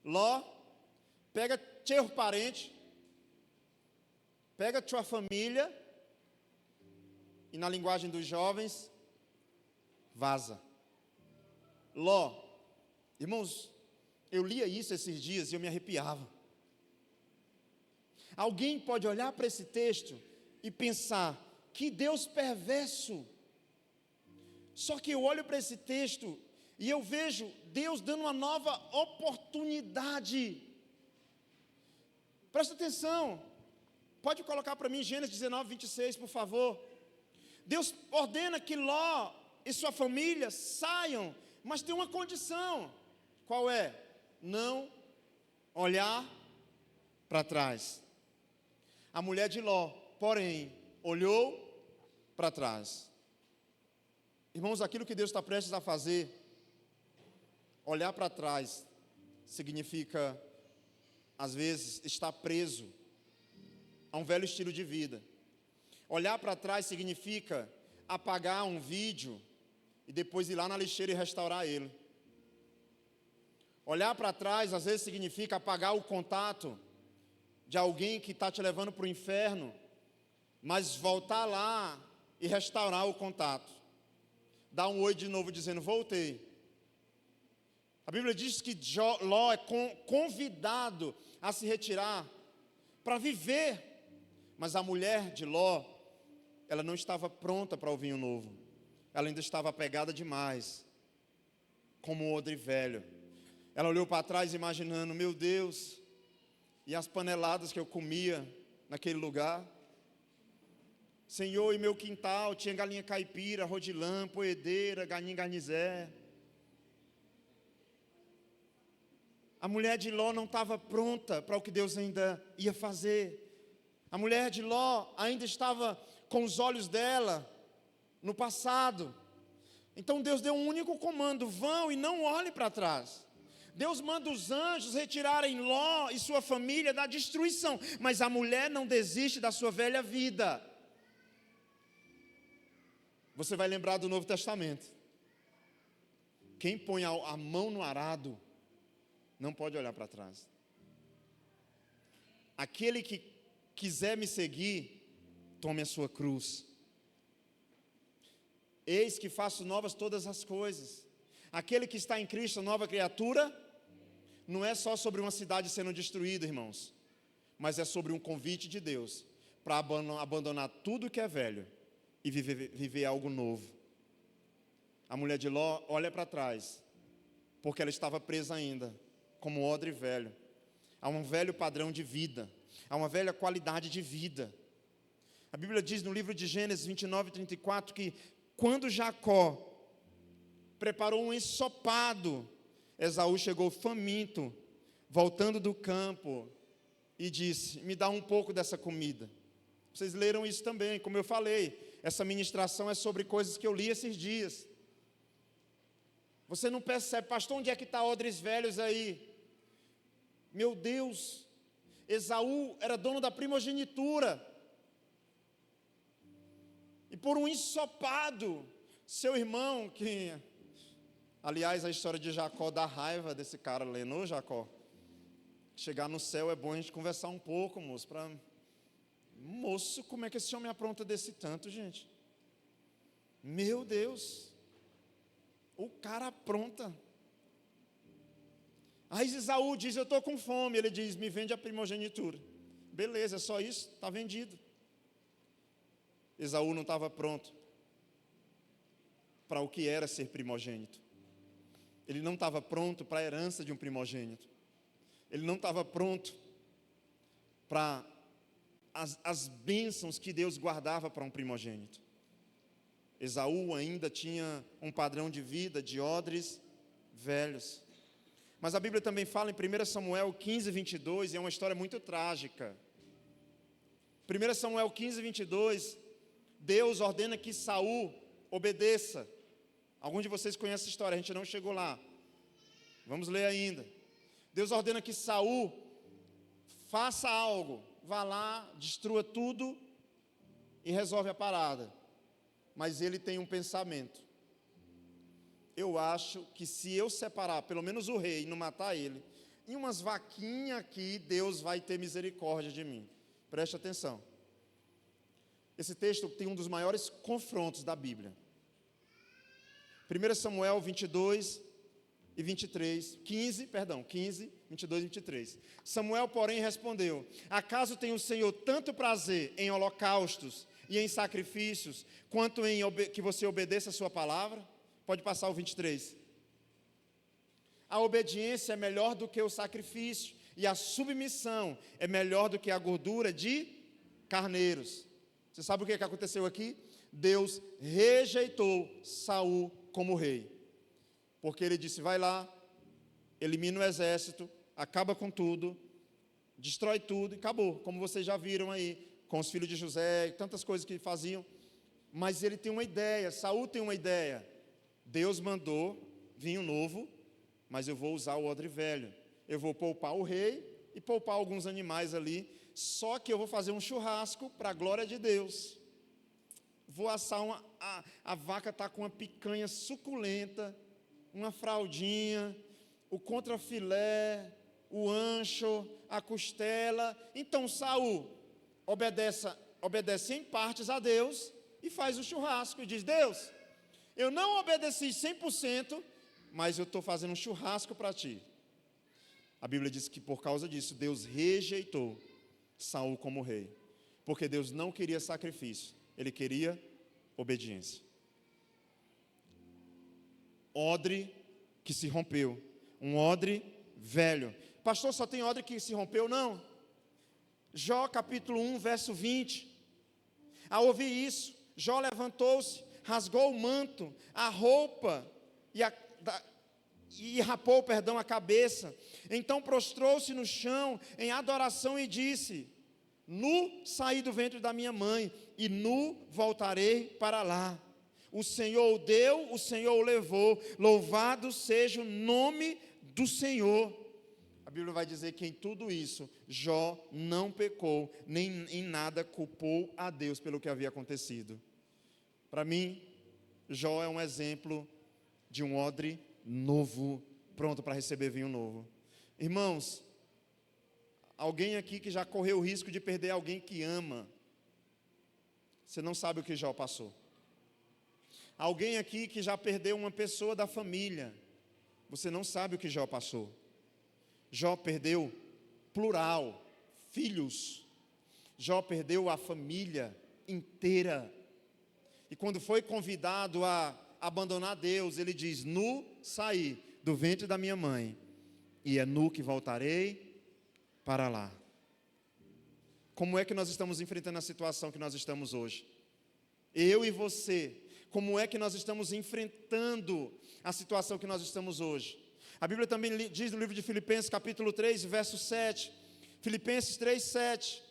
Ló, pega teu parente, pega tua família, e na linguagem dos jovens, vaza. Ló, irmãos, eu lia isso esses dias e eu me arrepiava. Alguém pode olhar para esse texto e pensar, que Deus perverso. Só que eu olho para esse texto e eu vejo Deus dando uma nova oportunidade. Presta atenção, pode colocar para mim Gênesis 19, 26, por favor. Deus ordena que Ló e sua família saiam, mas tem uma condição. Qual é? Não olhar para trás. A mulher de Ló, porém, olhou para trás. Irmãos, aquilo que Deus está prestes a fazer, olhar para trás, significa, às vezes, estar preso a um velho estilo de vida. Olhar para trás significa apagar um vídeo e depois ir lá na lixeira e restaurar ele. Olhar para trás, às vezes, significa apagar o contato de alguém que está te levando para o inferno, mas voltar lá e restaurar o contato. Dar um oi de novo dizendo, voltei. A Bíblia diz que Ló é convidado a se retirar para viver. Mas a mulher de Ló, ela não estava pronta para o vinho novo. Ela ainda estava apegada demais, como um odre velho. Ela olhou para trás imaginando, meu Deus, e as paneladas que eu comia naquele lugar. Senhor, e meu quintal tinha galinha caipira, rodilã, poedeira, galinha garnizé. A mulher de Ló não estava pronta para o que Deus ainda ia fazer. A mulher de Ló ainda estava com os olhos dela no passado. Então Deus deu um único comando, vão e não olhem para trás. Deus manda os anjos retirarem Ló e sua família da destruição, mas a mulher não desiste da sua velha vida. Você vai lembrar do Novo Testamento. Quem põe a mão no arado não pode olhar para trás. Aquele que quiser me seguir, tome a sua cruz. Eis que faço novas todas as coisas. Aquele que está em Cristo, nova criatura, não é só sobre uma cidade sendo destruída, irmãos, mas é sobre um convite de Deus para abandonar tudo que é velho e viver algo novo. A mulher de Ló olha para trás, porque ela estava presa ainda, como um odre velho, a um velho padrão de vida, a uma velha qualidade de vida. A Bíblia diz no livro de Gênesis 29, 34, que quando Jacó preparou um ensopado, Esaú chegou faminto voltando do campo, e disse: me dá um pouco dessa comida. Vocês leram isso também, como eu falei, essa ministração é sobre coisas que eu li esses dias. Você não percebe, pastor, onde é que está odres velhos aí? Meu Deus, Esaú era dono da primogenitura, e por um ensopado, seu irmão, que, aliás, a história de Jacó dá raiva desse cara lendo, ô Jacó, chegar no céu é bom a gente conversar um pouco, moço, moço, como é que esse homem apronta desse tanto, gente? Meu Deus, o cara apronta. Aí Esaú diz: eu estou com fome. Ele diz: me vende a primogenitura. Beleza, é só isso? Está vendido. Esaú não estava pronto para o que era ser primogênito. Ele não estava pronto para a herança de um primogênito. Ele não estava pronto para as bênçãos que Deus guardava para um primogênito. Esaú ainda tinha um padrão de vida de odres velhos. Mas a Bíblia também fala em 1 Samuel 15, 22, e é uma história muito trágica. 1 Samuel 15, 22, Deus ordena que Saul obedeça. Alguns de vocês conhecem essa história, a gente não chegou lá. Vamos ler ainda. Deus ordena que Saul faça algo, vá lá, destrua tudo e resolve a parada. Mas ele tem um pensamento: eu acho que se eu separar pelo menos o rei e não matar ele, em umas vaquinhas aqui, Deus vai ter misericórdia de mim. Preste atenção. Esse texto tem um dos maiores confrontos da Bíblia. 1 Samuel 22 e 23, 15, 22 e 23. Samuel, porém, respondeu: acaso tem o Senhor tanto prazer em holocaustos e em sacrifícios, quanto em que você obedeça a sua palavra? Pode passar o 23. A obediência é melhor do que o sacrifício, e a submissão é melhor do que a gordura de carneiros. Você sabe o que aconteceu aqui? Deus rejeitou Saul como rei, porque ele disse: vai lá, elimina o exército, acaba com tudo, destrói tudo e acabou, como vocês já viram aí, com os filhos de José, e tantas coisas que faziam. Mas ele tem uma ideia, Saul tem uma ideia: Deus mandou vinho novo, mas eu vou usar o odre velho. Eu vou poupar o rei e poupar alguns animais ali, só que eu vou fazer um churrasco para a glória de Deus. Vou assar a vaca está com uma picanha suculenta, uma fraldinha, o contrafilé, o ancho, a costela. Então Saul obedece em partes a Deus e faz o churrasco e diz: Deus, eu não obedeci 100%, mas eu estou fazendo um churrasco para ti. A Bíblia diz que por causa disso, Deus rejeitou Saul como rei, porque Deus não queria sacrifício, Ele queria obediência. Odre que se rompeu, um odre velho. Pastor, só tem odre que se rompeu? Não. Jó capítulo 1, verso 20. Ao ouvir isso, Jó levantou-se, rasgou o manto, a roupa e rapou a cabeça. Então prostrou-se no chão em adoração e disse: nu saí do ventre da minha mãe, e nu voltarei para lá. O Senhor o deu, o Senhor o levou, louvado seja o nome do Senhor. A Bíblia vai dizer que em tudo isso, Jó não pecou, nem em nada culpou a Deus pelo que havia acontecido. Para mim, Jó é um exemplo de um odre novo, pronto para receber vinho novo. Irmãos, alguém aqui que já correu o risco de perder alguém que ama, você não sabe o que Jó passou. Alguém aqui que já perdeu uma pessoa da família, você não sabe o que Jó passou. Jó perdeu, plural, filhos. Jó perdeu a família inteira. E quando foi convidado a abandonar Deus, ele diz: nu saí do ventre da minha mãe, e é nu que voltarei para lá. Como é que nós estamos enfrentando a situação que nós estamos hoje? Eu e você, como é que nós estamos enfrentando a situação que nós estamos hoje? A Bíblia também diz no livro de Filipenses, capítulo 3, verso 7. Filipenses 3, 7.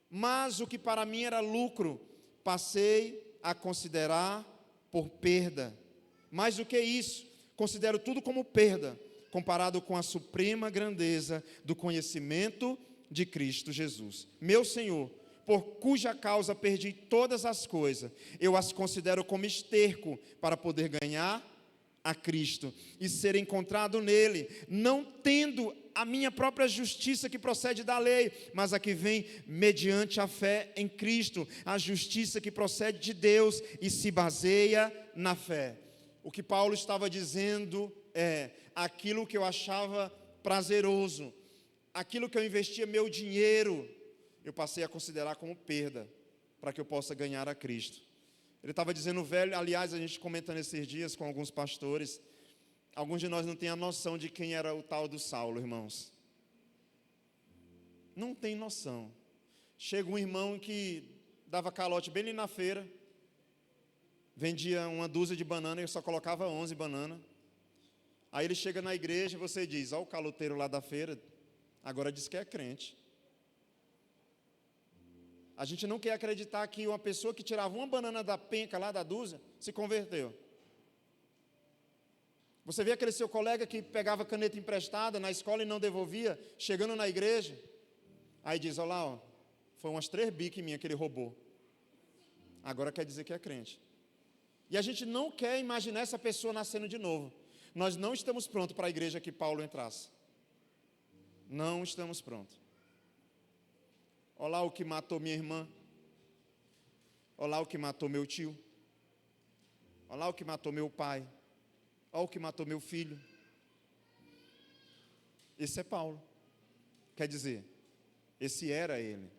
Mas o que para mim era lucro, passei a considerar por perda. Mais do que isso, considero tudo como perda, comparado com a suprema grandeza do conhecimento de Cristo Jesus, meu Senhor, por cuja causa perdi todas as coisas. Eu as considero como esterco para poder ganhar a Cristo e ser encontrado nele, não tendo a minha própria justiça que procede da lei, mas a que vem mediante a fé em Cristo, a justiça que procede de Deus e se baseia na fé. O que Paulo estava dizendo é: aquilo que eu achava prazeroso, aquilo que eu investia meu dinheiro, eu passei a considerar como perda, para que eu possa ganhar a Cristo. Ele estava dizendo velho, aliás, a gente comenta nesses dias com alguns pastores, alguns de nós não têm a noção de quem era o tal do Saulo, irmãos. Não tem noção. Chega um irmão que dava calote bem ali na feira, vendia uma dúzia de banana e só colocava 11 bananas. Aí ele chega na igreja e você diz: ó, o caloteiro lá da feira, agora diz que é crente. A gente não quer acreditar que uma pessoa que tirava uma banana da penca lá da dúzia se converteu. Você vê aquele seu colega que pegava caneta emprestada na escola e não devolvia, chegando na igreja, aí diz: olha lá, ó, foi umas 3 biques minhas que ele roubou. Agora quer dizer que é crente. E a gente não quer imaginar essa pessoa nascendo de novo. Nós não estamos prontos para a igreja que Paulo entrasse. Não estamos prontos. Olha lá o que matou minha irmã. Olha lá o que matou meu tio. Olha lá o que matou meu pai. Olha o que matou meu filho. Esse é Paulo. Quer dizer, esse era ele.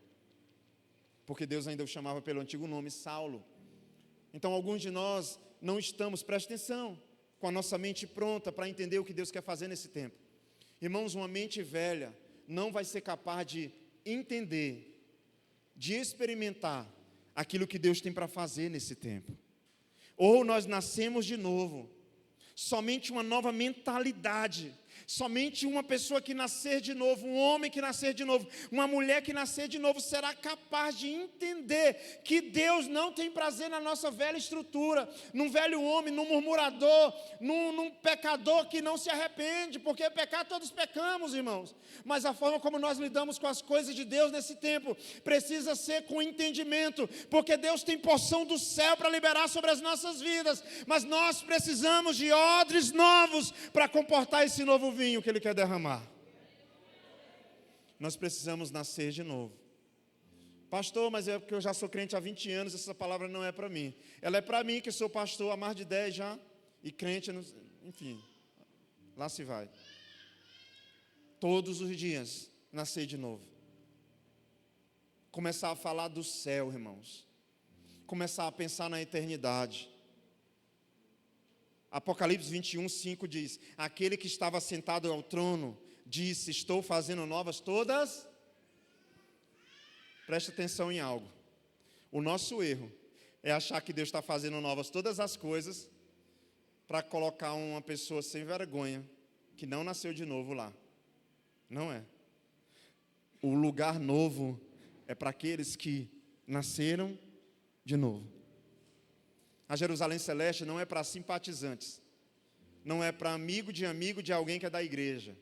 Porque Deus ainda o chamava pelo antigo nome, Saulo. Então alguns de nós não estamos, presta atenção, com a nossa mente pronta para entender o que Deus quer fazer nesse tempo. Irmãos, uma mente velha não vai ser capaz de entender, de experimentar aquilo que Deus tem para fazer nesse tempo. Ou nós nascemos de novo, somente uma nova mentalidade, somente uma pessoa que nascer de novo, um homem que nascer de novo, uma mulher que nascer de novo, será capaz de entender que Deus não tem prazer na nossa velha estrutura, num velho homem, num murmurador, num pecador que não se arrepende, porque pecar todos pecamos, irmãos, mas a forma como nós lidamos com as coisas de Deus nesse tempo, precisa ser com entendimento, porque Deus tem porção do céu para liberar sobre as nossas vidas, mas nós precisamos de odres novos para comportar esse novo vinho que Ele quer derramar. Nós precisamos nascer de novo. Pastor, mas é porque eu já sou crente há 20 anos, essa palavra não é para mim. Ela é para mim, que sou pastor há mais de 10 já, e crente, enfim, lá se vai. Todos os dias, nascer de novo. Começar a falar do céu, irmãos. Começar a pensar na eternidade. Apocalipse 21, 5 diz: aquele que estava sentado ao trono disse: estou fazendo novas todas. Preste atenção em algo. O nosso erro é achar que Deus está fazendo novas todas as coisas para colocar uma pessoa sem vergonha, que não nasceu de novo lá. Não é. O lugar novo é para aqueles que nasceram de novo. A Jerusalém Celeste não é para simpatizantes, não é para amigo de alguém que é da igreja,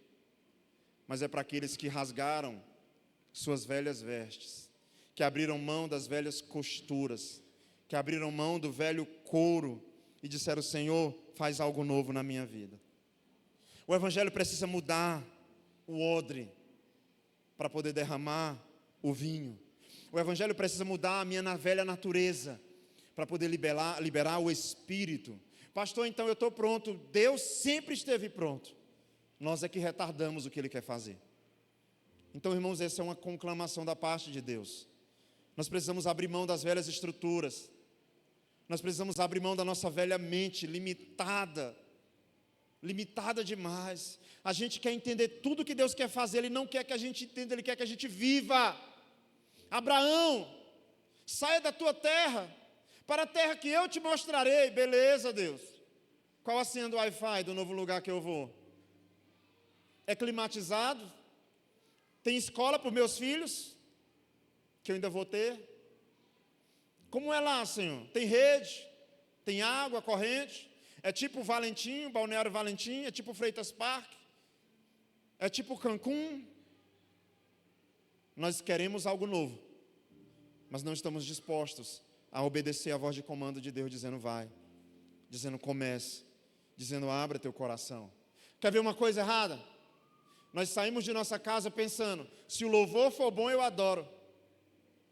mas é para aqueles que rasgaram suas velhas vestes, que abriram mão das velhas costuras, que abriram mão do velho couro e disseram: Senhor, faz algo novo na minha vida. O Evangelho precisa mudar o odre para poder derramar o vinho. O Evangelho precisa mudar a minha velha natureza para poder liberar o Espírito. Pastor, então eu estou pronto. Deus sempre esteve pronto. Nós é que retardamos o que Ele quer fazer. Então, irmãos, essa é uma conclamação da parte de Deus. Nós precisamos abrir mão das velhas estruturas. Nós precisamos abrir mão da nossa velha mente limitada demais. A gente quer entender tudo que Deus quer fazer, Ele não quer que a gente entenda, Ele quer que a gente viva. Abraão, saia da tua terra, para a terra que eu te mostrarei. Beleza, Deus. Qual a senha do Wi-Fi do novo lugar que eu vou? É climatizado? Tem escola para os meus filhos? Que eu ainda vou ter? Como é lá, Senhor? Tem rede? Tem água corrente? É tipo Valentim, Balneário Valentim? É tipo Freitas Parque? É tipo Cancún? Nós queremos algo novo, mas não estamos dispostos a obedecer a voz de comando de Deus, dizendo vai, dizendo comece, dizendo abra teu coração. Quer ver uma coisa errada? Nós saímos de nossa casa pensando, se o louvor for bom eu adoro,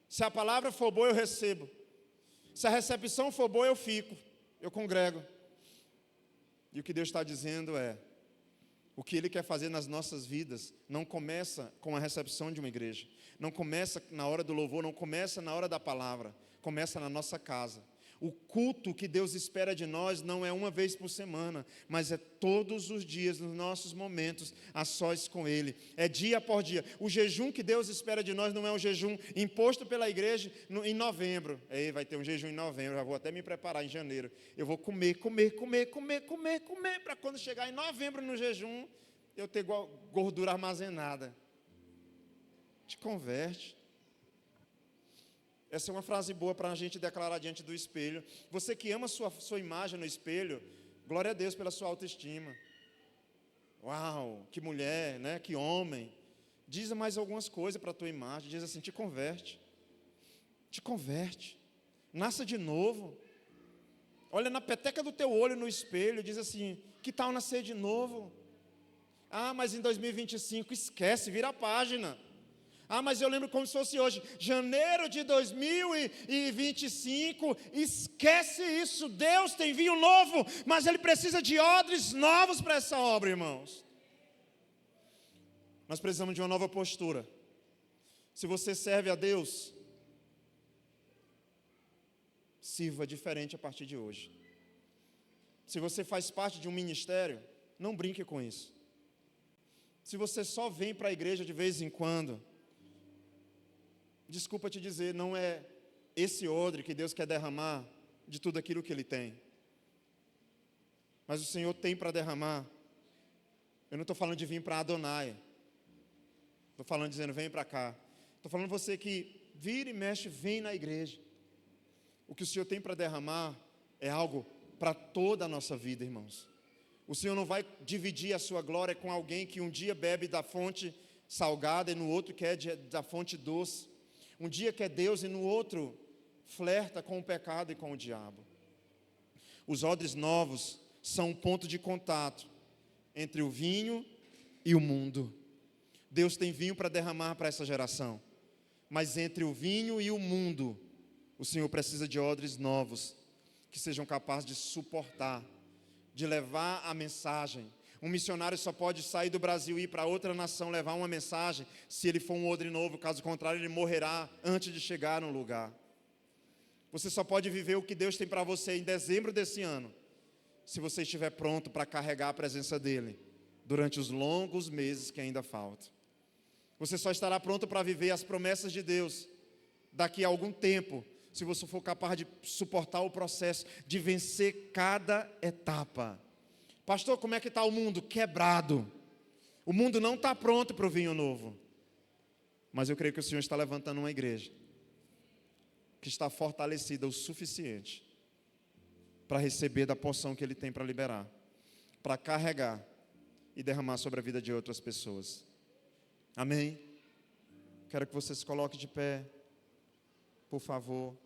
se a palavra for boa eu recebo, se a recepção for boa eu fico, eu congrego. E o que Deus está dizendo é, o que Ele quer fazer nas nossas vidas não começa com a recepção de uma igreja, não começa na hora do louvor, não começa na hora da palavra, começa na nossa casa. O culto que Deus espera de nós não é uma vez por semana, mas é todos os dias, nos nossos momentos, a sós com Ele. É dia por dia. O jejum que Deus espera de nós não é um jejum imposto pela igreja em novembro. Aí vai ter um jejum em novembro, já vou até me preparar em janeiro. Eu vou comer, para quando chegar em novembro no jejum, eu ter gordura armazenada. Te converte. Essa é uma frase boa para a gente declarar diante do espelho. Você que ama sua imagem no espelho, glória a Deus pela sua autoestima. Uau, que mulher, né? Que homem. Diz mais algumas coisas para a tua imagem. Diz assim, te converte. Te converte. Nasça de novo. Olha na peteca do teu olho no espelho, diz assim, que tal nascer de novo? Ah, mas em 2025, esquece, vira a página. Ah, mas eu lembro como se fosse hoje, janeiro de 2025, esquece isso, Deus tem vinho novo, mas Ele precisa de odres novos para essa obra, irmãos. Nós precisamos de uma nova postura. Se você serve a Deus, sirva diferente a partir de hoje. Se você faz parte de um ministério, não brinque com isso. Se você só vem para a igreja de vez em quando, desculpa te dizer, não é esse odre que Deus quer derramar de tudo aquilo que Ele tem. Mas o Senhor tem para derramar. Eu não estou falando de vir para Adonai. Estou falando dizendo, vem para cá. Estou falando você que vira e mexe, vem na igreja. O que o Senhor tem para derramar é algo para toda a nossa vida, irmãos. O Senhor não vai dividir a sua glória com alguém que um dia bebe da fonte salgada e no outro quer da fonte doce. Um dia quer Deus e no outro flerta com o pecado e com o diabo. Os odres novos são um ponto de contato entre o vinho e o mundo. Deus tem vinho para derramar para essa geração. Mas entre o vinho e o mundo, o Senhor precisa de odres novos, que sejam capazes de suportar, de levar a mensagem. Um missionário só pode sair do Brasil e ir para outra nação levar uma mensagem se ele for um odre novo, caso contrário ele morrerá antes de chegar no lugar. Você só pode viver o que Deus tem para você em dezembro desse ano, se você estiver pronto para carregar a presença dEle durante os longos meses que ainda faltam. Você só estará pronto para viver as promessas de Deus daqui a algum tempo, se você for capaz de suportar o processo, de vencer cada etapa. Pastor, como é que está o mundo? Quebrado. O mundo não está pronto para o vinho novo. Mas eu creio que o Senhor está levantando uma igreja que está fortalecida o suficiente para receber da porção que Ele tem para liberar, para carregar e derramar sobre a vida de outras pessoas. Amém? Quero que você se coloque de pé, por favor.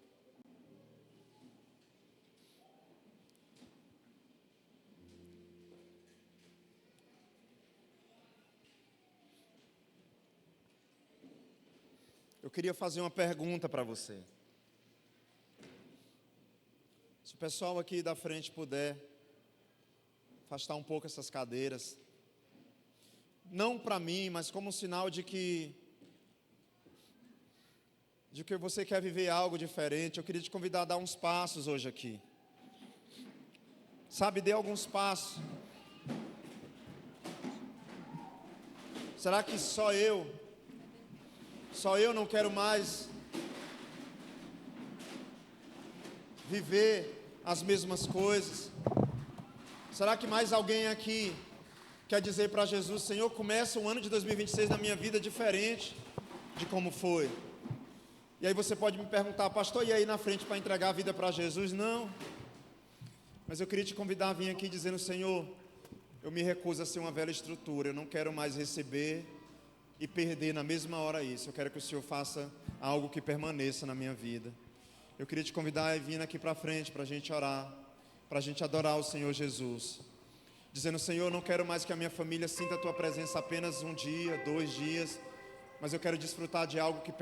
Eu queria fazer uma pergunta para você. Se o pessoal aqui da frente puder afastar um pouco essas cadeiras. Não para mim, mas como um sinal de que você quer viver algo diferente. Eu queria te convidar a dar uns passos hoje aqui. Sabe, dê alguns passos. Será que só eu não quero mais viver as mesmas coisas? Será que mais alguém aqui quer dizer para Jesus: Senhor, começa o ano de 2026 na minha vida diferente de como foi. E aí você pode me perguntar: pastor, e aí na frente para entregar a vida para Jesus? Não. Mas eu queria te convidar a vir aqui dizendo: Senhor, eu me recuso a ser uma velha estrutura, eu não quero mais receber e perder na mesma hora isso. Eu quero que o Senhor faça algo que permaneça na minha vida. Eu queria te convidar a vir aqui para frente para a gente orar, para a gente adorar o Senhor Jesus, dizendo: Senhor, eu não quero mais que a minha família sinta a Tua presença apenas um dia, 2 dias, mas eu quero desfrutar de algo que